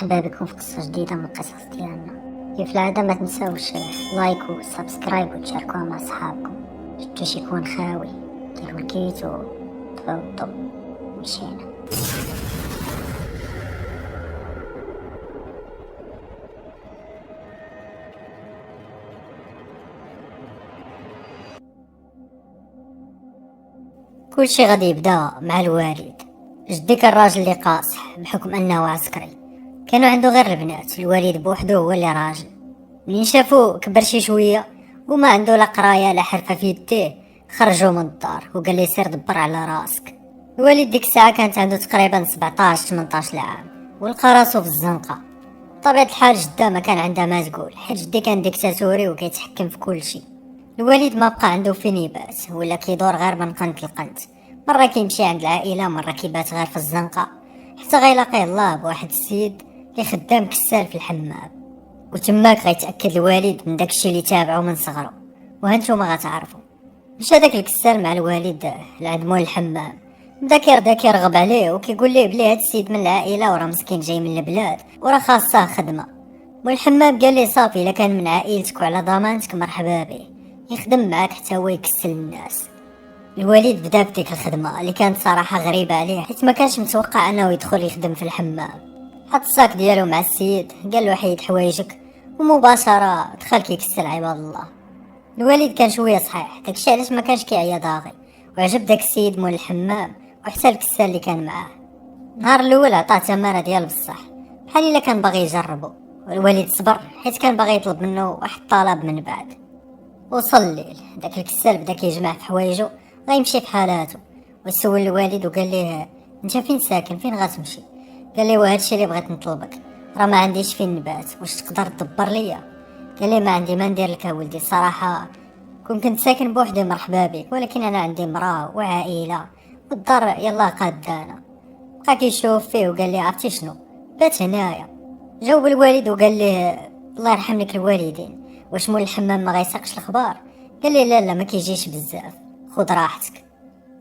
مرحبا بكم في قصة جديدة من القصص ديالنا. كيف العادة ما تنساوش لايك وسبسكرايب وتشاركوها مع صحابكم. الجيش يكون خاوي، ديروا الكيت وطفاو الضو ومشينا. كل شي غادي يبدا مع الوالد. جدي كان راجل اللي قاصح بحكم انه عسكري، كانوا عنده غير البنات، الوالد بوحدو هو اللي راجل. منين شافوه كبر شي شويه وما عنده لا قرايه لا حرفه في يديه، خرجوا من الدار وقال لي سير دبر على راسك. الوالد ديك الساعه كانت عنده تقريبا 17 18 عام ولقى راسو في الزنقه. بطبيعه الحال جده ما كان عندها ما تقول، حيت جدي كان ديكتاتوري وكيتحكم في كل شيء. الوالد ما بقى عنده فين يبات، ولا كيدور غير من قنت لقنت، مره كيمشي عند العائله، مره كيبات غير في الزنقه، حتى غيلاقيه الله بواحد السيد اللي خدام كسال في الحمام. وتماك غيتاكد الوالد من داكشي اللي تابعو من صغرو، وهانتوما غتعرفوا. مشى داك الكسال مع الوالد لعند مول الحمام، بدا كيرغب عليه وكيقول ليه بلي هاد السيد من العائله وراه مسكين جاي من البلاد وراه خاصه خدمه. مول الحمام قال ليه صافي، الا كان من عائلتك وعلى ضمانتك مرحبا به، يخدم معاك حتى هو يكسل الناس. الوالد بدا بديك الخدمه اللي كانت صراحه غريبه عليه، حيت ما كانش متوقع انه يدخل يخدم في الحمام. حط الصاك ديالو مع السيد، قال له حيد حوايجك، ومباشره دخل كيكسل عباد الله. الوالد كان شويه صحيح، داكشي علاش ما كانش كيعيا داغي، وعجب داك السيد مول الحمام وحتى الكسال اللي كان معاه. النهار الاول عطاه تماره ديال بصح، بحال الا كان باغي يجربو، والوالد صبر حيت كان باغي يطلب منه واحد الطلب من بعد. وصل الليل، داك الكسال بدا كيجمع في حوايجو غيمشي في حالاته، وسول الوالد وقال ليه انت فين ساكن، فين غتمشي؟ قال ليه وهادشي اللي بغيت نطلبك، راه ما عنديش فين نبات، واش تقدر تدبر ليا؟ قال ليه ما عندي ما ندير لك ولدي، الصراحه كنت ساكن بوحدي مرحبا بك، ولكن انا عندي مراه وعائله والدار يلا قادانا. بقى كيشوف فيه وقال لي عرفتي شنو، بات هنايا. جاوب الوالد وقال ليه الله يرحم لك الوالدين، واش مول الحمام ما غيساقش الخبار؟ قال لي لا ما كيجيش بزاف، خذ راحتك.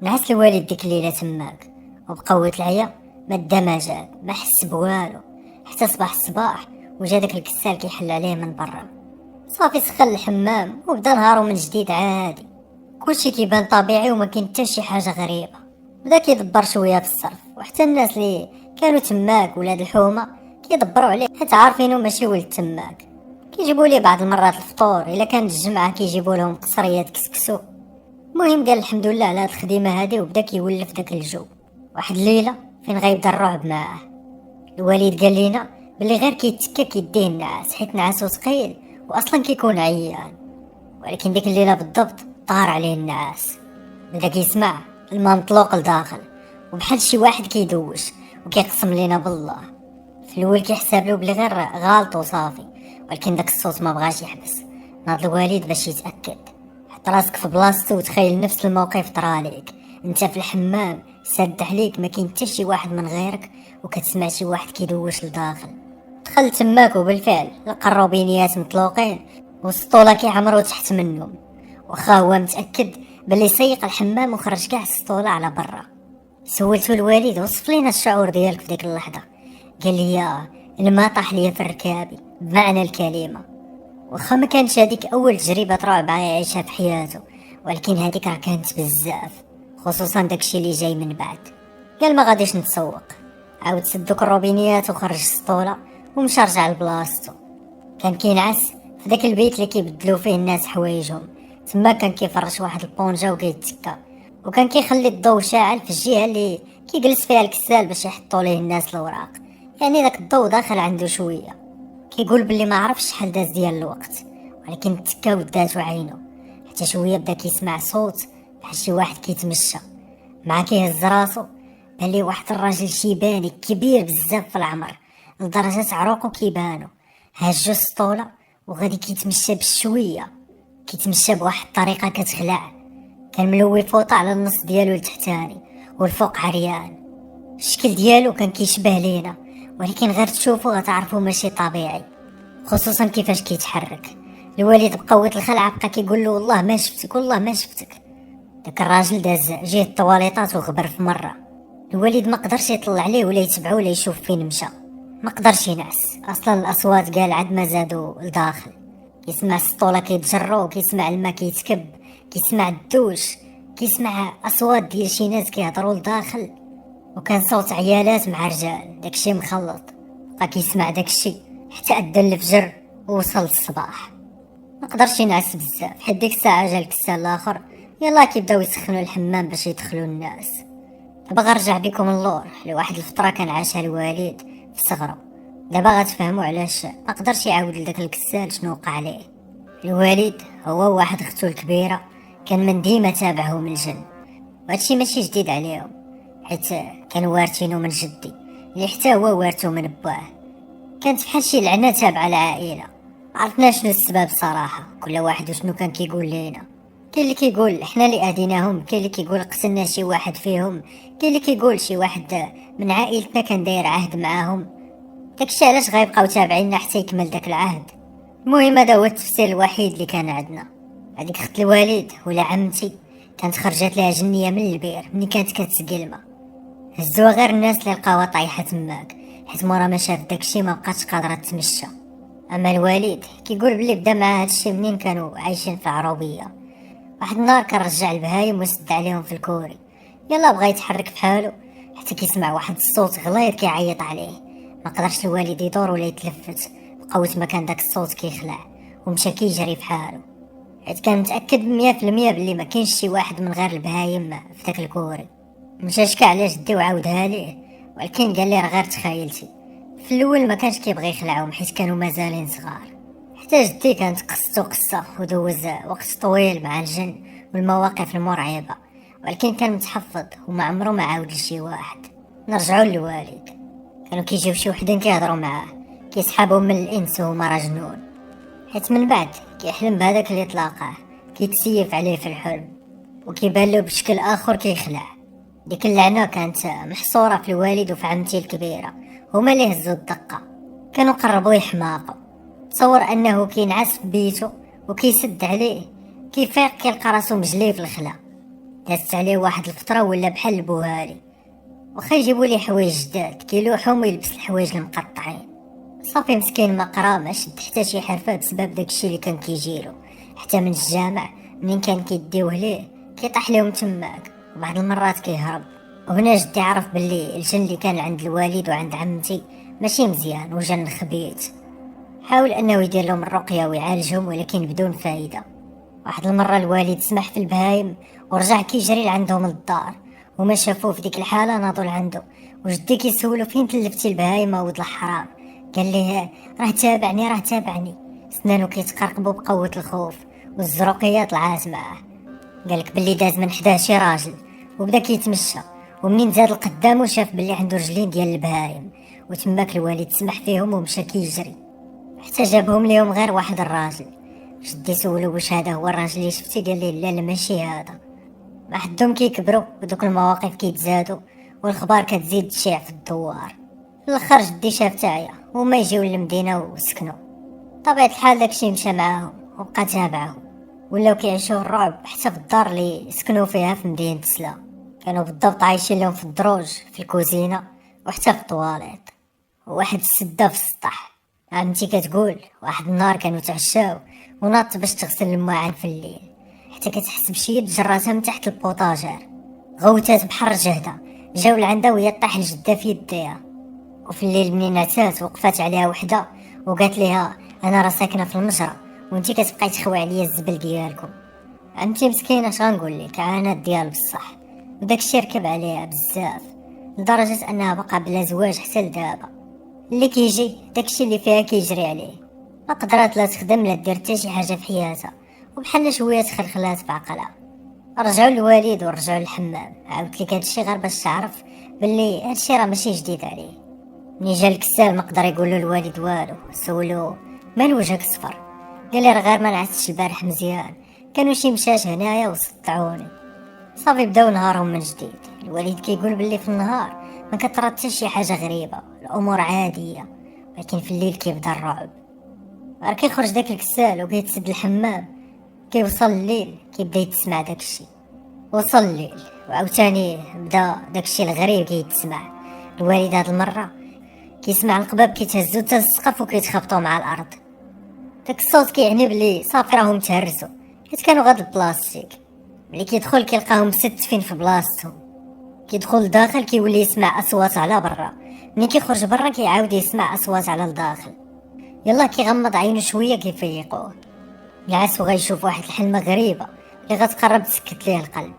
نعس الوالد ديك الليله تماك، وبقوت العيا ما دا ما جاب، ما حس بوالو حتى صباح الصباح، وجا داك الكسال كيحل عليه من برا. صافي سخن الحمام وبدا نهارو من جديد عادي، كلشي كيبان طبيعي وما كاين حتى شي حاجه غريبه. بدا كيدبر شويه في الصرف، وحتى الناس اللي كانوا تماك ولاد الحومه كيدبروا عليه، حيت عارفينه ماشي ولد تماك. كيجيبوا ليه بعض المرات الفطور، الا كانت الجمعه كيجيبوا لهم قصريات كسكسو. المهم قال الحمد لله على هاد الخدمه هادي، وبدا كيولف داك الجو. واحد الليله فين غيبدا الرعب معاه، الوالد قال لينا بلي غير كيتكا كيديه النعاس، حيت نعاسو ثقيل واصلا كيكون عيان. ولكن ديك الليله بالضبط طار عليه النعاس، بدا كيسمع الماء مطلوق لداخل، وبحال شي واحد كيدوش وكيقسم لينا بالله. في الاول كيحسب له بلي غير غالط وصافي، ولكن داك الصوت ما بغاش يحبس. ناض الوالد باش يتاكد، حط راسك في بلاصتو وتخيل نفس الموقف طراليك، انت في الحمام سد عليك، ما كاين حتى شي واحد من غيرك، وكتسمع شي واحد كيدوش لداخل. دخل تماك وبالفعل لقى الروبينيات مطلوقين والسطوله كيعمرو تحت منهم، واخا هو متاكد بلي سيق الحمام وخرج كاع السطوله على برا. سولتو الوالد وصف لينا الشعور ديالك في ديك اللحظه. قال لي الماء طاح ليا في ركابي بمعنى الكلمه. واخا ما كانش هذيك اول تجربه رعب يعيشها في حياته، ولكن هذيك راه كانت بزاف، خصوصا داكشي اللي جاي من بعد. قال ما غاديش نتسوق، عاود سد دوك الروبينيات وخرج السطوله ومشى رجع لبلاصتو. كان كينعس في داك البيت اللي كيبدلوا فيه الناس حوايجهم، تما كان كيفرش واحد البونجا وكيتكا، وكان كيخلي الضوء شاعل في الجهه اللي كيجلس فيها الكسال باش يحطوا ليه الناس الاوراق، يعني داك الضوء داخل عنده شويه. كيقول بلي ما عرفش شحال داز ديال الوقت، ولكن تكا وداتو عينو، حتى شويه بدا كيسمع صوت بحال شي واحد كيتمشى، مع كيهز راسو بان ليه واحد الراجل شيباني كبير بزاف في العمر لدرجه عروقو كيبانو، هاجو السطوله وغادي كيتمشى بشويه، كيتمشى بواحد الطريقه كتخلع. كان ملوي فوطه على النص ديالو التحتاني والفوق عريان. الشكل ديالو كان كيشبه لينا، ولكن غير تشوفو غتعرفو ماشي طبيعي، خصوصا كيفاش كيتحرك. الوالد بقوة الخلعه بقى كيقول له والله ما شفتك والله ما شفتك. داك الراجل داز جهه الطواليطات وغبر في مره. الوالد ما قدرش يطلع عليه ولا يتبعه ولا يشوف فين مشى، ما قدرش ينعس اصلا. الاصوات قال عاد ما زادوا لداخل، كيسمع السطوله كيتجروا، كيسمع الماء كيتكب، كيسمع الدوش، كيسمع اصوات ديال شي ناس كيهضروا لداخل، وكان صوت عيالات مع رجال، داكشي مخلط. بقى كيسمع داكشي حتى أذن الفجر ووصل الصباح. ما قدرش ينعس بزاف، حيت ديك الساعه جا الكسال الاخر يلا كيبداو يسخنوا الحمام باش يدخلوا الناس. دابا غنرجع بكم اللور لواحد الفتره كان عاشها الوالد في صغرو. دابا غتفهموا علاش ما قدرش يعاود لداك الكسال شنو وقع عليه. الوالد هو واحد اختو الكبيره كان من ديما تابعهم الجن، وهادشي ماشي جديد عليهم حيت كانوا وارثينو من جدي اللي حتى هو وارثو من باه. كانت بحال شي لعنه تابعه العائله. عرفنا شنو السبب صراحه، كل واحد وشنو كان كيقول لينا. كاين اللي كيقول حنا اللي اذيناهم، كاين اللي كيقول قتلنا شي واحد فيهم، كاين اللي كيقول شي واحد من عائلتنا كان داير عهد معاهم. داكشي علاش غيبقاو تابعيننا حتى يكمل داك العهد. المهم هذا هو التفسير الوحيد اللي كان عندنا. هذيك اخت الوالد ولا عمتي كانت خرجت لها جنيه من البير ملي كانت كتسقي الماء. هزوها غير الناس اللي لقاوها طايحه تماك، حيت مورا ما شاف داكشي ما بقاتش قادره تمشى. اما الوالد كيقول بلي بدا مع هادشي منين كانوا عايشين في عروبيه. واحد النهار كان رجع البهايم وسد عليهم في الكوري، يلا بغا يتحرك بحالو حتى كيسمع واحد الصوت غليظ كيعيط عليه. ما قدرش الوالد يدور ولا يتلفت، بقوة ما كان داك الصوت كيخلع ومشى كيجري بحالو، حيت كان متاكد 100% بلي ما كاينش شي واحد من غير البهايم في داك الكوري. مشى شكا على جدي وعاودها ليه، ولكن قال لي راه غير تخيلتي. في الاول ما كانش كيبغي يخلعهم حيت كانوا مازالين صغار. حتى جدي كانت قصته قصه ودوز وقت طويل مع الجن والمواقف المرعبه، ولكن كان متحفظ وما عمره ما عاود لشي واحد. نرجعوا للوالد، كانوا كيجيو شي وحدين كيهضروا معاه، كيسحابهم من الانس وهما راه جنون، حيت من بعد كيحلم بهذاك اللي طلاقاه، كيتسيف عليه في الحلم وكيبان له بشكل اخر كيخلع. ديك اللعنه كانت محصوره في الوالد وفي عمتي الكبيره، هما اللي هزوا الدقه. كانوا قربوا يحماقوا. تصور انه كينعس في بيته وكيسد عليه، كيفيق كيلقى راسو مجلي في الخلا. دازت عليه واحد الفتره ولا بحال البوهالي، واخا يجيبوا ليه حوايج جداد كيلوحهم ويلبس الحوايج المقطعين. صافي مسكين ما قرا ما شد حتى شي حرفه بسبب داكشي اللي كان كيجيلو، حتى من الجامع منين كان كيديوه ليه كيطيح لهم تماك، وبعض المرات كيهرب. وهنا جدي عرف باللي الجن اللي كان عند الوالد وعند عمتي ماشي مزيان وجن خبيث. حاول انه يدير لهم الرقيه ويعالجهم ولكن بدون فايده. واحد المره الوالد سمح في البهايم ورجع كيجري لعندهم للدار، وما شافوه في ديك الحاله ناضوا لعندو، وجدي كيسولو فين تلفتي البهايم ولد الحرام. قال ليه راه تابعني راه تابعني. سنانو كيتقرقبوا بقوه الخوف والزروقيه طلعات معاه. قالك بلي داز من حداه شي راجل وبدا كيتمشى، ومنين زاد لقدامو شاف بلي عنده رجلين ديال البهايم، وتماك الوالد سمح فيهم ومشى كيجري حتى جابهم ليهم غير واحد الراجل. جدي سولو واش هذا هو الراجل اللي شفتي؟ قال لي لا ماشي هذا. ما حدهم كيكبروا ودوك المواقف كيتزادوا والخبار كتزيد تشيع في الدوار. في الاخر جدي شاف تاعيا وما يجيو للمدينه وسكنوا. طبيعه الحال داكشي مشى معاهم وبقى تابعهم، ولاو كيعيشوا الرعب حتى في الدار اللي سكنوا فيها في مدينه سلا. كانوا بالضبط عايشين لهم في الدروج في الكوزينه وحتى في الطواليت وواحد السده في السطح. عمتي كتقول واحد النهار كانوا تعشاو وناضت باش تغسل الماعن في الليل، حتى كتحس بشي يد جراتها من تحت البوطاجير. غوتات بحر جهده جاو لعندها وهي طاح الجده في يديها. وفي الليل منين عتات وقفات عليها وحده وقالت ليها انا راه ساكنه في المجرى وانتي كتبقاي تخوي عليا الزبل ديالكم. عمتي مسكينه اش غنقول لك، عانات ديال بصح، وداكشي ركب عليها بزاف لدرجه انها بقى بلا زواج حتى لدابا. اللي كيجي داكشي اللي فيها كيجري عليه. ما قدرات لا تخدم لا دير حتى شي حاجه في حياتها، وبحال شويه تخلخلات في عقلها. رجعوا للوالد ورجعوا للحمام. عاودت لك هادشي غير باش تعرف باللي هادشي راه ماشي جديد عليه. ملي جا الكسال ما قدر يقول له الوالد والو. سولو مال وجهك صفر؟ قال لي راه غير ما نعستش البارح مزيان، كانوا شي مشاش هنايا وسطعوني. صافي بداو نهارهم من جديد. الوالد كيقول باللي في النهار ما كترى حتى شي حاجه غريبه، الامور عاديه، ولكن في الليل كيبدا الرعب. راه كيخرج داك الكسال وكيتسد الحمام، كيوصل الليل كيبدا يتسمع داكشي. وصل الليل وعاوتاني بدا داكشي الغريب كيتسمع. الوالد هاد المره كيسمع القباب كيتهزو حتى السقف وكيتخبطوا مع الارض. داك الصوت كيعني بلي صافي راهم تهرسوا، حيت كانوا غاد البلاستيك. ملي كيدخل كيلقاهم مستفين في بلاصتهم. كيدخل لداخل كيولي يسمع اصوات على برا، ملي كيخرج برا كيعاود يسمع اصوات على لداخل. يلا كيغمض عينو شويه كيفيقوه. العاس غيشوف واحد الحلمه غريبه اللي غتقرب تسكت ليه القلب.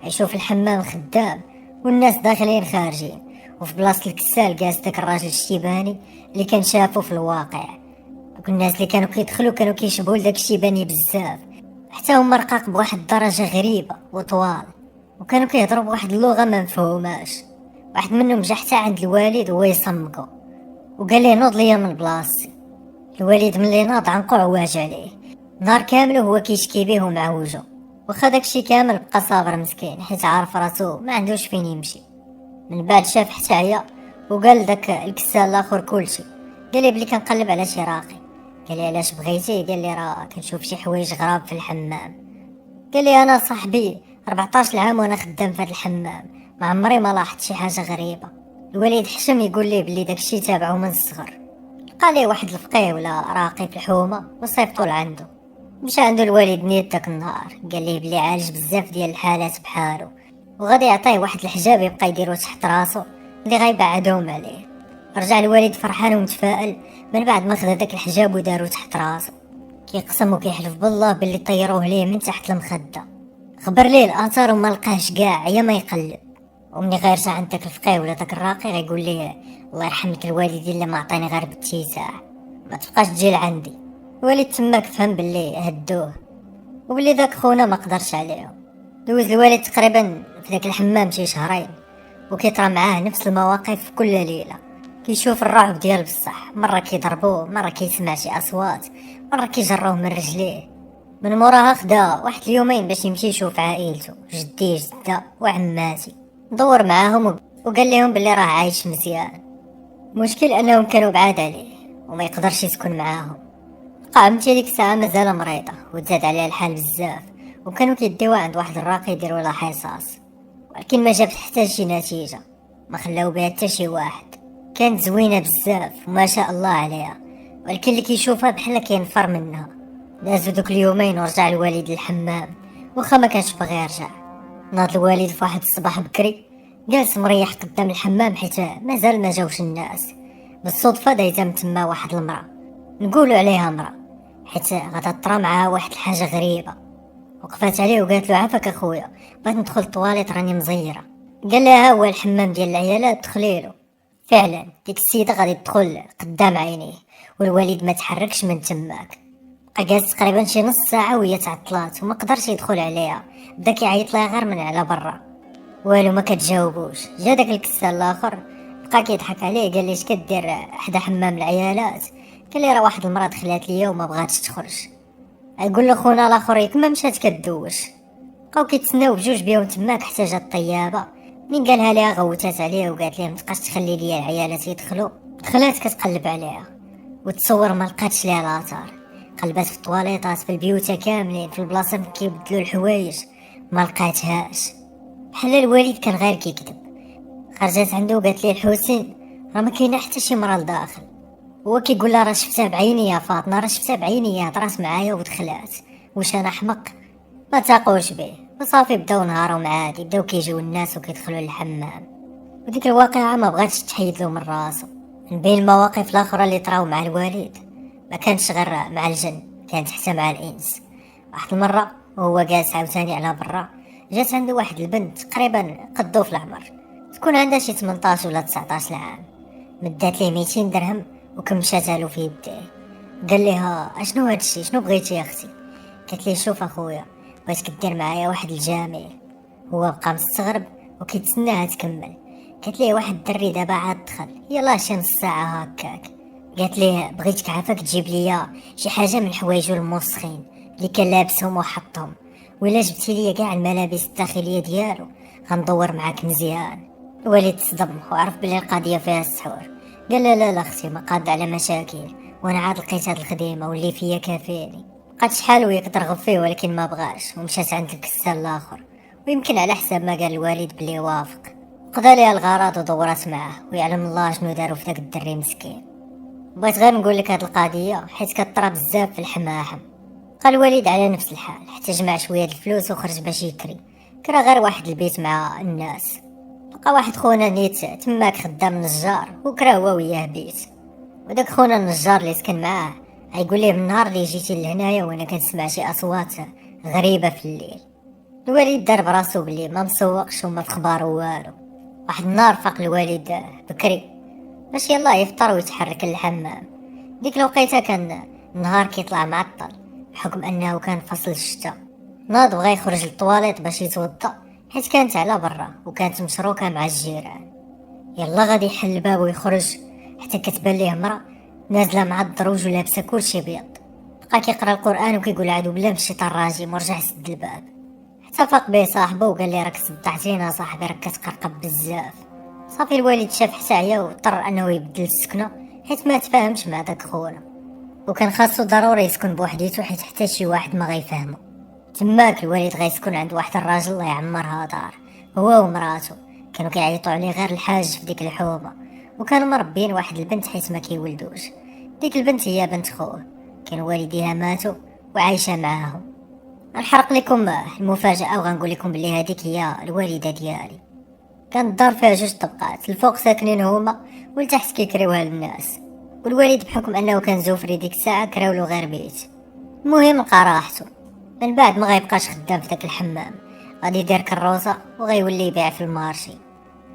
غيشوف الحمام خدام والناس داخلين خارجين، وفي بلاصه الكسال جالس داك الراجل الشيباني اللي كان شافو في الواقع. دوك الناس اللي كانوا كيدخلوا كانوا كيشبهوا لداك الشيباني بزاف، حتى هما رقاق بواحد الدرجه غريبه وطوال، وكانوا كيهضروا بواحد اللغه ما مفهوماش. واحد منهم جا حتى عند الوالد وهو يصمكو وقال ليه نوض ليا من بلاصتي. الوالد ملي ناض عنقو عواج عليه، نهار كامل وهو كيشكي بيه ومعوجو، واخا داكشي كامل بقى صابر مسكين حيت عارف راسو ما عندوش فين يمشي. من بعد شاف حتى عيا وقال داك الكسال الاخر كلشي. قال لي بلي كنقلب على شي راقي. قال لي علاش بغيتي؟ قال لي راه كنشوف شي حوايج غراب في الحمام. قال لي انا صاحبي 14 عام وانا خدام في هذا الحمام، ما عمري ما لاحظت شي حاجه غريبه. الوليد حشم يقول لي بلي داكشي تابعو من الصغر. لقى ليه واحد الفقيه ولا راقي في الحومه وصيفطو لعندو. مشى عندو الوالد نيت داك النهار، قال ليه بلي عالج بزاف ديال الحالات بحالو، وغادي يعطيه واحد الحجاب يبقى يديرو تحت راسو اللي غيبعدهم عليه. رجع الوالد فرحان ومتفائل من بعد ما خدا داك الحجاب ودارو تحت راسو. كيقسم وكيحلف بالله باللي طيروه ليه من تحت المخده. خبر ليه الاثار وما لقاهش كاع يا ما يقلب. ومني غير جا عند داك الفقيه ولا داك الراقي غيقول ليه الله يرحم لك الوالدين اللي ما عطاني غير بالتيساع، ما تبقاش تجي لعندي. الوالد تماك فهم باللي هدوه وباللي داك خونا ما قدرش عليهم. دوز الوالد تقريبا في داك الحمام شي شهرين، وكيطرى معاه نفس المواقف كل ليله. كيشوف الرعب ديال بصح، مره كيضربوه، مره كيسمع شي اصوات، مره كيجروه من رجليه. من موراها خدا واحد اليومين باش يمشي يشوف عائلته، جدي جده وعماتي، دور معاهم وقال لهم باللي راه عايش مزيان. مشكل انهم كانوا بعاد عليه وما يقدرش يسكن معاهم. بقى عمتي ديك الساعه مازال مريضه وتزاد عليها الحال بزاف، وكانوا كيديوها عند واحد الراقي يديروا لها حصاص، ولكن ما جابت حتى شي نتيجه، ما خلاو بها حتى شي واحد. كانت زوينه بزاف وما شاء الله عليها، ولكن اللي كيشوفها بحال كينفر منها. دازو دوك اليومين ورجع الوالد للحمام، واخا ما كانش باغي يرجع. ناض الوالد في واحد الصباح بكري، جالس مريح قدام الحمام حيت مازال ما جاوش الناس. بالصدفه دايزه من تما واحد المراه، نقولوا عليها مراه حيت غادا طرا معاها واحد الحاجه غريبه. وقفات عليه وقالت له عافاك اخويا، بغيت ندخل الطواليت راني مزيره. قال لها هو الحمام ديال العيالات دخلي له. فعلا ديك السيده غادي تدخل قدام عينيه، والوالد ما تحركش من تماك. بقى جالس تقريبا شي نص ساعه وهي تعطلات وما قدرش يدخل عليها، بدا كيعيط لها غير من على برا، والو ما كتجاوبوش. جا داك الكسال الاخر بقى كيضحك عليه، قال لي اش كدير حدا حمام العيالات؟ قال لي راه واحد المراه دخلات ليا وما بغاتش تخرج. يقول له خونا الاخر ياك ما مشات كدوش. بقاو كيتسناو بجوج بيهم تماك حتى جات الطيابه. مين قالها ليها غوتات عليه وقالت ليه متبقاش تخلي ليا العيالات يدخلوا. دخلات كتقلب عليها وتصور ما لقاتش ليها الاثار. قلبات في الطواليطات في البيوت كاملين في البلاصه اللي كيبدلوا الحوايج، ما لقاتهاش. بحال الوالد كان غير كيكذب. خرجت عنده وقالت ليه الحسين راه ما كاينه حتى شي مرة لداخل. هو كيقول لها راه شفتها بعيني يا فاطمه، راه شفتها بعيني، هضرات معايا ودخلات. واش انا احمق؟ ما تاقوش به. وصافي بداو نهارهم عادي، بداو كيجيو الناس وكيدخلوا للحمام. وديك الواقعه ما بغاتش تحيد له من راسو. من بين المواقف الاخرى اللي طراو مع الوالد ما كانش غير مع الجن، كانت حتى مع الانس. واحد المره وهو جالس عاوتاني على برا، جات عنده واحد البنت تقريبا قدو في العمر، تكون عندها شي 18 ولا 19 عام. مدات ليه 200 درهم وكمشاتها له في يديه. قال لها اشنو هادشي، شنو بغيتي يا اختي؟ قالت لي شوف اخويا، بغيت كدير معايا واحد الجميل. هو بقى مستغرب وكيتسناها تكمل. قالت ليه واحد الدري دابا عاد دخل، يلاه شي نص ساعه هكاك. قالت ليه بغيتك عافاك تجيب ليا شي حاجه من حوايجو الموسخين اللي كان لابسهم وحطهم، ولا جبتي ليا كاع الملابس الداخليه ديالو غندور معاك مزيان. الوالد تصدم وعرف بلي القضيه فيها السحور. قال لا لا لا اختي، ما قاد على مشاكل، وانا عاد لقيت هاد الخديمه واللي فيا كافيني. بقات شحال وهي كترغب فيه ولكن ما بغاش، ومشات عند الكسال الاخر، ويمكن على حساب ما قال الوالد بلي وافق. قضى ليها الغرض ودورات معاه، ويعلم الله شنو داروا في داك الدري مسكين. بغيت غير نقول لك هاد القضيه حيت كطرا بزاف في الحماحم. بقى الوالد على نفس الحال حتى جمع شويه الفلوس وخرج باش يكري. كرا غير واحد البيت مع الناس. لقى واحد خونا نيت تماك خدام نجار وكرا هو وياه بيت. وداك خونا النجار اللي سكن معاه غيقول ليه من النهار اللي جيتي لهنايا وانا كنسمع شي اصوات غريبه في الليل. الوالد دار براسو بلي ما مسوقش وما في خبارو والو. واحد النهار فاق الوالد بكري باش يلا يفطر ويتحرك للحمام. ديك الوقيته كان النهار كيطلع معطل بحكم انه كان فصل الشتاء. ناض بغا يخرج للطواليط باش يتوضا حيت كانت على برا وكانت مشروكه مع الجيران. يلا غادي يحل الباب ويخرج حتى كتبان ليه مرا نازله مع الدروج ولابسه كلشي بيض. بقى كيقرا القران وكيقول اعوذ بالله من الشيطان الرجيم ورجع سد الباب. حتى فاق به صاحبه وقال لي راك صدعتينا صاحبي راك كتقرقب بزاف. صافي الوالد شاف حتى عيا واضطر انه يبدل السكنه حيت ما تفاهمش مع داك خونا، وكان خاصو ضروري يسكن بوحديتو حيت حتى شي واحد ما غيفهمو. تماك الوالد غيسكن عند واحد الراجل الله يعمرها دار هو ومراتو. كانوا كيعيطوا عليه غير الحاج في ديك الحومه، وكانوا مربين واحد البنت حيت ما كيولدوش. ديك البنت هي بنت خوه، كان والديها ماتوا وعايشه معاهم. غنحرق لكم المفاجاه وغنقول لكم بلي هذيك هي الوالده ديالي. كانت الدار فيها جوج طبقات، الفوق ساكنين هما والتحت كيكريوها للناس. والوالد بحكم انه كان زوفري ديك الساعه كراولو غير بيت. المهم لقى راحته. من بعد ما غيبقاش خدام في داك الحمام، غادي يدير كروسه وغيولي يبيع في المارشي.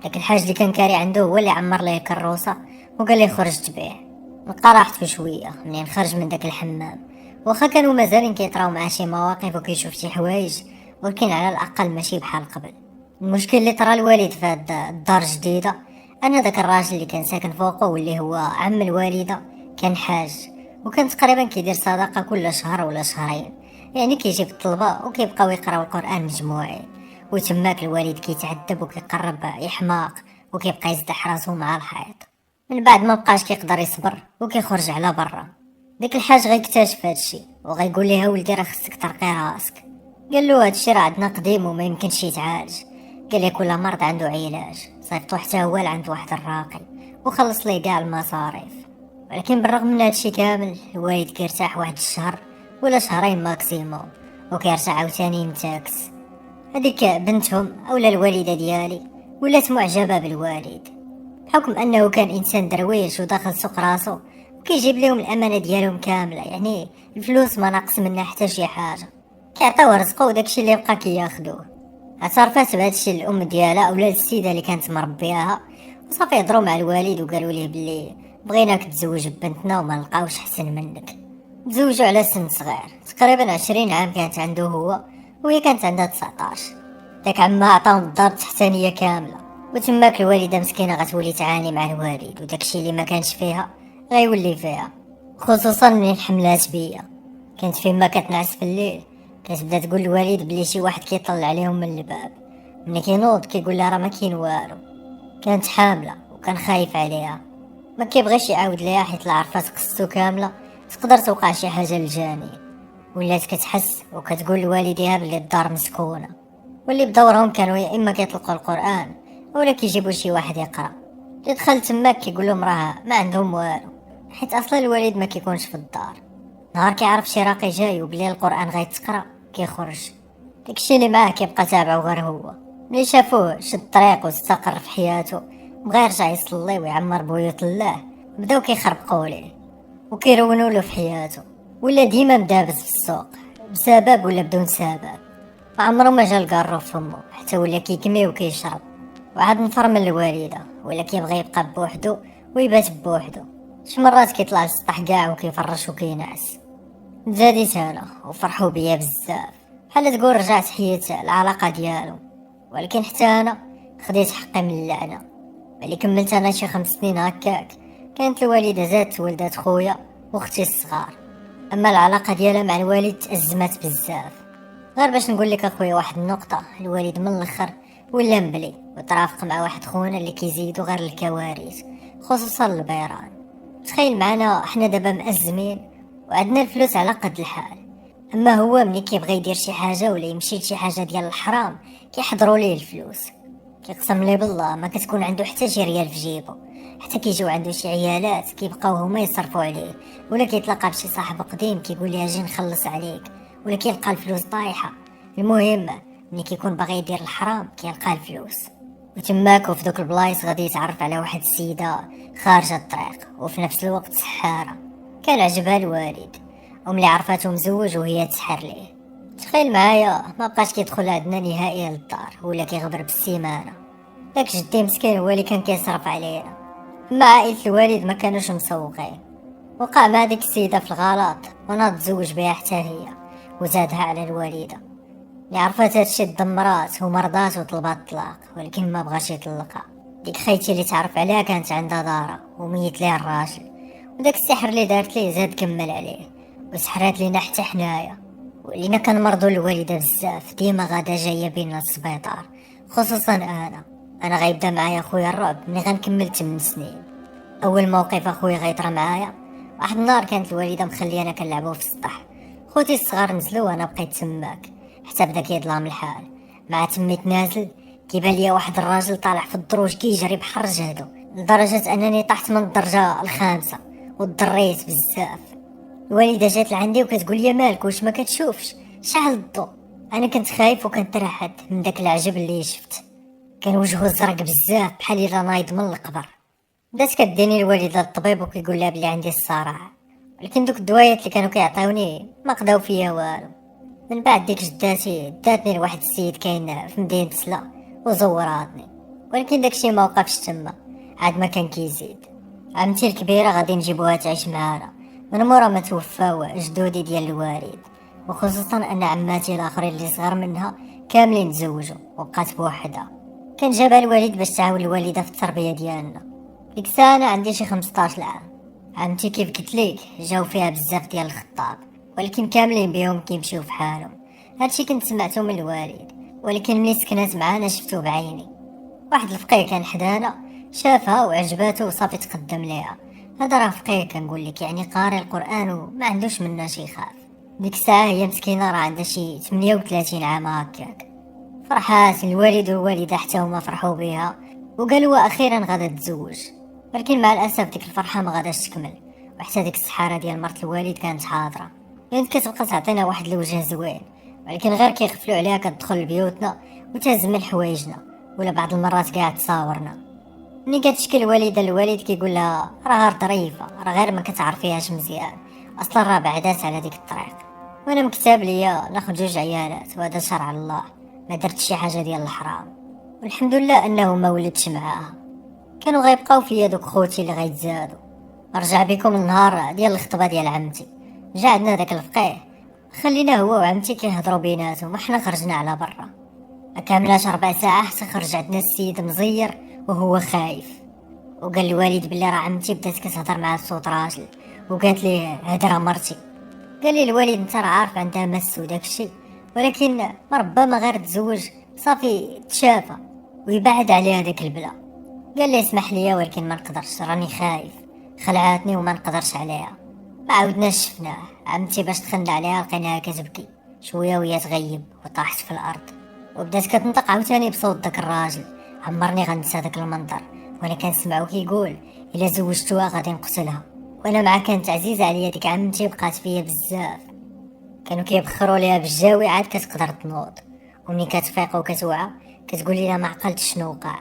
داك الحاج اللي كان كاري عنده هو اللي عمر ليه الكروسه وقال ليه خرج تبيع. لقى راحته شويه منين خرج من داك الحمام، واخا كانوا مازالين كيطراو معاه شي مواقف وكيشوف شي حوايج، ولكن على الاقل ماشي بحال قبل. المشكل اللي طرا الوالد في هاد الدار الجديده ان داك الراجل اللي كان ساكن فوقه واللي هو عم الوالده كان حاج، وكان تقريبا كيدير صدقه كل شهر ولا شهرين، يعني كيجيب الطلبه وكيبقاو يقراو القران مجموعين. وتماك الوالد كيتعذب وكيقرب يحماق وكيبقى يزدح راسو مع الحيط. من بعد ما بقاش كيقدر يصبر وكيخرج على برا. ديك الحاج غيكتشف هادشي وغيقول ليها ولدي راه خصك ترقي راسك. قال له هادشي راه عندنا قديم وما يمكنش يتعالج. قال لي كل مرض عنده علاج، صيفطو حتى هو لعند واحد الراقي وخلص ليه كاع المصاريف. ولكن بالرغم من هادشي كامل الوالد كيرتاح واحد الشهر ولا شهرين ماكسيموم وكيرجع عاوتاني ينتكس. هذيك بنتهم اولا الوالده ديالي ولات معجبه بالوالد بحكم انه كان انسان درويش وداخل سوق راسو وكيجيب لهم الامانه ديالهم كامله، يعني الفلوس ما ناقص منها حتى شي حاجه، كيعطيوه رزقه وداكشي اللي بقى كياخدوه. اعترفات بهادشي الام ديالها اولا السيده اللي كانت مربياها، وصافي هضروا مع الوالد وقالوا ليه بلي بغيناك تزوج ببنتنا وما لقاوش احسن منك. تزوجوا على سن صغير تقريبا 20 عام كانت عنده هو وهي كانت عندها 19. داك عمها عطاهم الدار التحتانيه كامله، وتماك الوالده مسكينه غتولي تعاني مع الوالد وداكشي اللي ما كانش فيها غيولي فيها، خصوصا من حملات بيا. كانت فيما كتنعس في الليل كتبدا تقول الوالد بلي شي واحد كيطلع عليهم من الباب. ملي كينوض كيقول لها راه ما كاين والو. كانت حامله وكان خايف عليها، ما كيبغيش يعاود ليها حيت العرفات قصتو كامله تقدر توقع شي حاجه للجاني. ولات كتحس وكتقول لوالديها بلي الدار مسكونه، واللي بدورهم كانوا يا اما كيطلقوا القران اولا كيجيبوا شي واحد يقرا. اللي دخل تماك كيقول لهم راه ما عندهم والو حيت اصلا الوالد ما كيكونش في الدار. نهار كيعرف شي راقي جاي وبلي القران غيتقرا كيخرج، داكشي اللي معاه كيبقى تابعو غير هو. ملي شافوه شد الطريق واستقر في حياته بغا يرجع يصلي ويعمر بيوت الله، بداو كيخربقوا ليه وكيرونوا له في حياته. ولا ديما مدابز في السوق بسبب ولا بدون سبب، وعمرو ما جا القارو فمو حتى ولا كيكمي وكيشرب. وعاد نفر من الوالده ولا كيبغي يبقى بوحدو ويبات بوحدو. شي مرات كيطلع للسطح كاع وكيفرش وكينعس. تزاديت انا وفرحوا بيا بزاف بحال تقول رجعت حيت العلاقه ديالو. ولكن حتى انا خديت حقي من اللعنه. ملي كملت انا شي 5 سنين هكاك كانت الوالده زادت ولدات خويا واختي الصغار. اما العلاقه ديالها مع الوالد تأزمت بزاف. غير باش نقول لك اخويا واحد النقطه، الوالد من الاخر ولا مبلي وترافق مع واحد خونا اللي كيزيدو غير الكوارث خصوصا البيران. تخيل معنا احنا دابا مأزمين وعندنا الفلوس على قد الحال، اما هو ملي كيبغي يدير شي حاجه ولا يمشي لشي حاجه ديال الحرام كيحضروا ليه الفلوس. كيقسم لي بالله ما كتكون عنده حتى شي ريال في جيبو، حتى كيجيو عنده شي عيالات كيبقاو هما يصرفوا عليه، ولا كيتلاقى بشي صاحب قديم كيقول ليه اجي نخلص عليك، ولا كيلقى الفلوس طايحه. المهم ملي كيكون باغي يدير الحرام كيلقى الفلوس. وتماك وفي دوك البلايص غادي يتعرف على واحد السيده خارجه الطريق وفي نفس الوقت سحاره. كان عجبها الوالد، وملي عرفاتو مزوج وهي تسحر ليه. تخيل معايا ما بقاش كيدخل عندنا نهائيا للدار ولا كيغبر بالسيمانه. داك جدي مسكين هو اللي كان كيصرف علينا، مع عائلة الوالد ما كانوش مسوقين. وقع مع ديك السيدة في الغلط وانا تزوج بها حتى هي وزادها على الوالدة. اللي عرفت هادشي دمرات ومرضات وطلبات الطلاق، ولكن ما بغاش يطلقها. ديك خيتي اللي تعرف عليها كانت عندها دارة وميت ليها الراجل، وداك السحر اللي دارت ليه زاد كمل عليه وسحرات لينا حتى حنايا. ولينا كنمرضو الوالدة بزاف، ديما غادا جاية بينا للسبيطار، خصوصا انا غيبدا معايا خويا الرعب ملي غنكمل 8 سنين. اول موقف اخويا غيطرى معايا، واحد النهار كانت الوالده مخليانا كنلعبوا في السطح، خوتي الصغار نزلوا وانا بقيت تماك حتى بدا كيظلم الحال. مع تميت نازل كيبان ليا واحد الراجل طالع في الدروج كيجري بحر جهدو، لدرجه انني طحت من الدرجه الخامسه وضريت بزاف. الوالده جات لعندي وكتقول لي مالك واش ما كتشوفش، شعل الضو. انا كنت خايف وكنترعد من داك العجب اللي شفت، كان وجهه زرق بزاف بحال الا نايض من القبر. بدات كديني الوالده للطبيب وكيقول لها بلي عندي الصرع، ولكن دوك الدوايات اللي كانوا كيعطيوني ما قداو فيا والو. من بعد ديك جداتي داتني لواحد السيد كاين في مدينه سلا وزوراتني، ولكن داكشي ما وقفش تما، عاد ما كان كيزيد. عمتي الكبيره غادي نجيبوها تعيش معانا من مورا ما توفاو جدودي ديال الوالد، وخصوصا ان عماتي الاخرين اللي صغار منها كاملين تزوجوا وبقات بوحدها. كان جابها الوالد باش تعاون الوالده في التربيه ديالنا. ديك الساعه انا عندي شي 15 عام. عمتي كيف قلت ليك جاو فيها بزاف ديال الخطاب، ولكن كاملين بيهم كيمشيو في حالهم. هادشي كنت سمعته من الوالد، ولكن ملي سكنات معانا شفتو بعيني. واحد الفقيه كان حدانا شافها وعجباتو وصافي تقدم ليها. هذا راه فقيه كنقول لك، يعني قاري القران وما عندوش منا شي خاف. ديك الساعه هي مسكينه راه عندها شي 38 عام هكاك. فرحات الوالد والوالده حتى هما فرحوا بها وقالوا اخيرا غادا تزوج. ولكن مع الاسف ديك الفرحه ما غاداش تكمل، وحتى ديك السحاره ديال مرت الوالد كانت حاضره. كانت كتبقى تعطينا واحد الوجه زوين، ولكن غير كيغفلوا عليها كتدخل لبيوتنا وتهزم حوايجنا، ولا بعض المرات كاع تصاورنا. ملي كتشكي الوالده الوالد كيقول لها راه ظريفه، راه غير ما كتعرفيهاش مزيان، اصلا راه بعدات على ديك الطريق. وانا مكتاب ليا ناخذ 2 عيالات وهذا شرع الله، ما درت شي حاجه ديال الحرام، والحمد لله انه ما ولدش معاها. كانوا غيبقاو فيا دوك خوتي اللي غيتزادوا. رجع بكم النهار ديال الخطبه ديال عمتي، جا عندنا داك الفقيه، خلينا هو وعمتي كيهضروا بيناتهم وحنا خرجنا على برا. ما كاملاش 4 ساعات حتى خرج عندنا السيد مزير وهو خايف، وقال الوالد بلي راه عمتي بدات كتهضر معاه بصوت راجل، وقالت ليه هاد راه مرتي. قال لي الوالد انت راه عارف عندها مس وداكشي، ولكن ربما غير تزوج صافي تشافى ويبعد عليها داك البلا. قال لي اسمح لي ولكن ما نقدرش، راني خايف، خلعاتني وما نقدرش عليها. ما عاودناش شفناه. عمتي باش دخلنا عليها لقيناها كتبكي شويه وهي تغيب وطاحت في الارض، وبدات كتنطق عاوتاني بصوت داك الراجل. عمرني غنسى داك المنظر وانا كنسمعو كيقول الا زوجتوها غادي نقتلها. وانا مع كانت عزيزه عليا ديك عمتي، بقات فيا بزاف. كانوا كيبخروا ليها بالجاوي عاد كتقدر تنوض، ومني كتفيق وكتوعى كتقول لي ما عقلتش شنو وقع.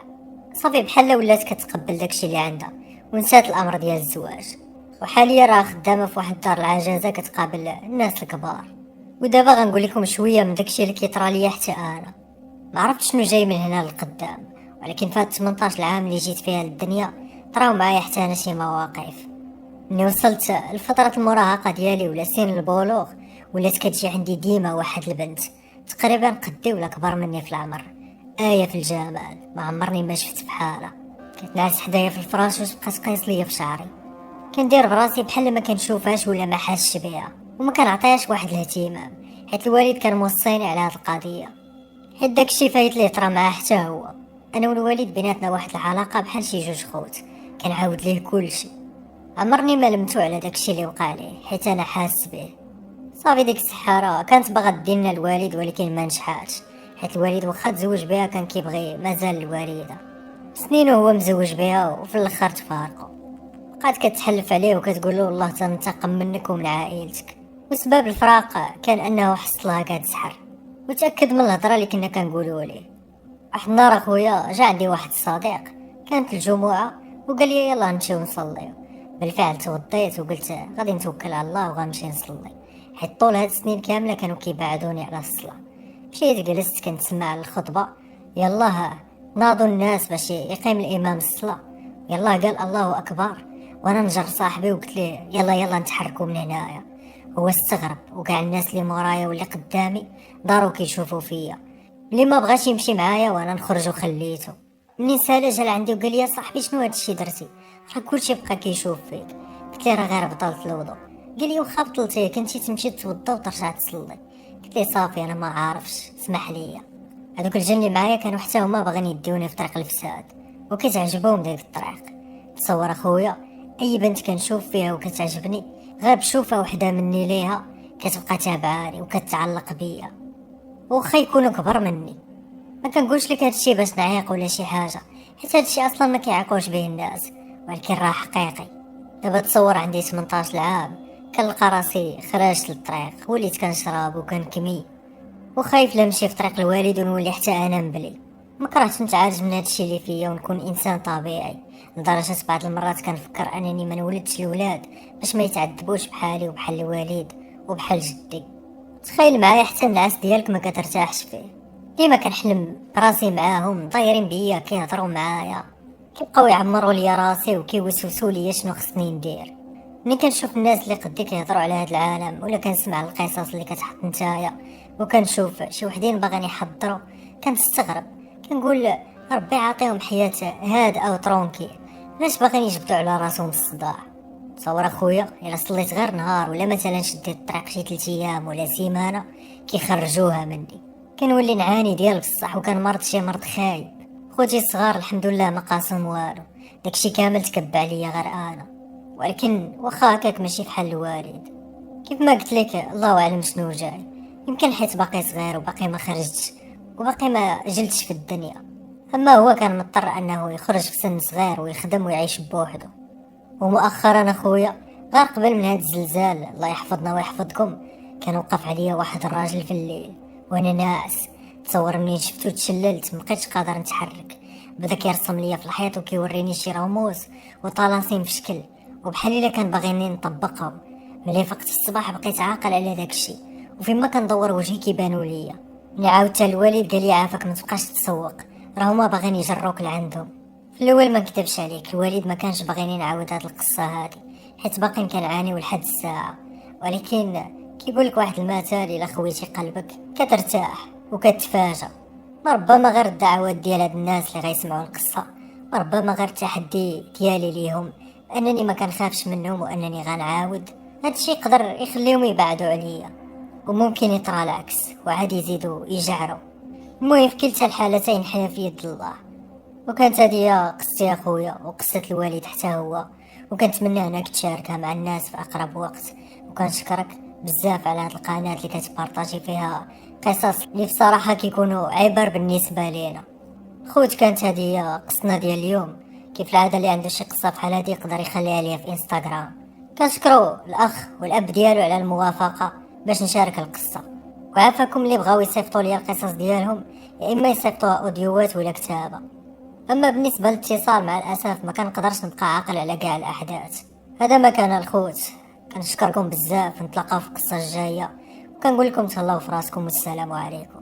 صافي بحال ولات كتقبل داكشي اللي عندها ونسات الامر ديال الزواج. وحاليا راه خدامه في واحد دار العجزه كتقابل الناس الكبار. ودابا غنقول لكم شويه من داكشي اللي كيطرى ليا حتى انا. ما عرفت شنو جاي من هنا للقدام، ولكن فات 18 عام اللي جيت فيها للدنيا طراو معايا حتى انا شي مواقف. ملي وصلت لفتره المراهقه ديالي ولا سن البلوغ، ولات كتجي عندي ديما واحد البنت تقريبا قدي ولا كبر مني في العمر، آية في الجمال ما عمرني ما شفت بحالها. كتنعس حدايا في الفراش وتبقى تقيس ليا في شعري، كندير براسي بحال ما كنشوفهاش ولا ما حاسش بها، وما كنعطيهاش واحد الاهتمام، حيت الوالد كان موصيني على هاد القضيه، حيت داكشي فايت ليه طرا معاه حتى هو. انا والوالد بيناتنا واحد العلاقه بحال شي 2 خوت، كنعاود ليه كلشي. عمرني ما لمتو على داكشي اللي وقع ليه حيت انا حاس به. صافي ديك السحاره كانت باغا دينا الوالد ولكن ما نجحاتش، حيت الوالد واخا تزوج بها كان كيبغي مازال الوالده. سنين وهو مزوج بها وفي الاخر تفارقوا. بقات كتحلف عليه وكتقول له الله تنتقم منك ومن عائلتك. وسبب الفراق كان انه حصلها كتسحر، وتاكد من الهضره اللي كنا كنقولوا ليه. واحد النهار اخويا جا عندي واحد الصديق، كانت الجمعه وقال لي يلا نمشيو نصليو. بالفعل توضيت وقلت غادي نتوكل على الله وغنمشي نصلي، حيت طول هاد السنين كامله كانوا كيبعدوني على الصلاه. مشيت جلست كنتسمع الخطبه، يلاه ناضوا الناس باش يقيم الامام الصلاه، يلاه قال الله اكبر، وانا نجر صاحبي وقلت ليه يلا يلا نتحركوا من هنايا. هو استغرب وكاع الناس اللي مورايا واللي قدامي داروا كيشوفوا فيا. اللي ما بغاش يمشي معايا وانا نخرج وخليته. منين سالا جا لعندي وقال لي يا صاحبي شنو هادشي درتي، راه كلشي بقى كيشوف فيك. قلت لي راه غير بطلت الوضوء. قال لي واخا بطلتيه كنتي تمشي توضى وترجع تصلي. قلت لي صافي انا ما عارفش اسمح لي. هذوك الجن اللي معايا كانوا حتى هما باغيين يديوني في طريق الفساد وكتعجبهم ديك الطريق. تصور اخويا اي بنت كنشوف فيها وكتعجبني غير بشوفه وحده مني ليها كتبقى تابعاني وكتعلق بيا، وخا يكونوا كبر مني. ما كنقولش لك هادشي باش نعيق ولا شي حاجه، حيت هادشي اصلا ما كيعيقوش به الناس، ولكن راه حقيقي. دابا تصور عندي 18 عام كنلقى راسي خرجت للطريق، وليت كنشرب وكنكمي وخايف لا نمشي في طريق الوالد ونولي حتى انا نبلي. ما كرهتش نتعالج من هادشي اللي فيا ونكون انسان طبيعي، لدرجه بعض المرات كنفكر انني ما نولدش الولاد باش ما يتعذبوش بحالي وبحال الوالد وبحال جدي. تخيل معايا حتى النعاس ديالك ما كترتاحش فيه، ديما كنحلم براسي معاهم طايرين بيا كيهضروا معايا، كيبقاو يعمروا ليا راسي وكيوسوسوا ليا شنو خصني ندير. ملي كنشوف الناس اللي قدي كيهضروا على هذا العالم ولا كنسمع القصص اللي كتحط نتايا وكنشوف شي وحدين باغيين يحضروا كنستغرب، كنقول ربي عاطيهم حياه هادئه وترونكي، علاش باغيين يجبدوا على راسهم الصداع. تصور اخويا الا صليت غير نهار ولا مثلا شديت الطريق شي 3 ايام ولا سيمانه كيخرجوها مني، كنولي نعاني ديال بصح وكنمرض شي مرض خايب. خوتي الصغار الحمد لله ما قاسم والو، داكشي كامل تكب عليا غير انا، ولكن واخا هكاك ماشي بحال الوالد. كيف ما قلت لك الله اعلم شنو جاي، يمكن حيت باقي صغير وباقي ما خرجتش وباقي ما جلتش في الدنيا، اما هو كان مضطر انه يخرج في سن صغير ويخدم ويعيش بوحده. ومؤخرا اخويا غير قبل من هاد الزلزال الله يحفظنا ويحفظكم كان وقف عليا واحد الراجل في الليل وانا ناعس. تصور منين شفتو تشللت مبقيتش قادر نتحرك، بدا كيرسم ليا في الحيط وكيوريني شي رموز وطلاسيم في شكل وبحال الا كان باغيني نطبقهم. ملي فقت الصباح بقيت عاقل على داكشي، وفيما كندور وجهي كيبانوا ليا. ملي عاودت الوالد قال لي عافاك ما تبقاش تسوق، راهما باغيين يجروك لعندهم. في الاول ما نكذبش عليك الوالد ما كانش باغيني نعاود هاد القصه هادي حيت باقي كنعاني لحد الساعه، ولكن كيقولك واحد المثل الا خويتي قلبك كترتاح وكتفاجأ. ربما غير الدعوات ديال هاد الناس اللي غيسمعوا القصه، ربما غير التحدي ديالي ليهم انني ما كنخافش منهم وانني غنعاود، هادشي يقدر يخليهم يبعدوا عليا، وممكن يطرى العكس وعاد يزيدوا يجعروا. المهم في كلتا الحالتين حياة في يد الله. وكانت هذه قصتي اخويا وقصة الوالد حتى هو، وكنتمنى انك تشاركها مع الناس في اقرب وقت. وكنشكرك بزاف على هاد القناة اللي كتبارطاجي فيها قصص اللي بصراحة كيكونوا عبر بالنسبة لينا. خوت كانت هذه قصتنا ديال اليوم. كيف العادة اللي عنده شي قصة بحال هادي يقدر يخليها ليا في انستغرام. كنشكرو الاخ والاب ديالو على الموافقة باش نشارك القصة، وعافاكم اللي بغاو يصيفطوا لي القصص ديالهم يا اما يصيفطوها اوديوات ولا كتابة. اما بالنسبه للاتصال مع الاسف ما كنقدرش نبقى عاقل على كاع الاحداث. هذا ما كان الخوت، كنشكركم بزاف، نتلاقاو في القصه الجايه وكنقول لكم تهلاو في راسكم والسلام عليكم.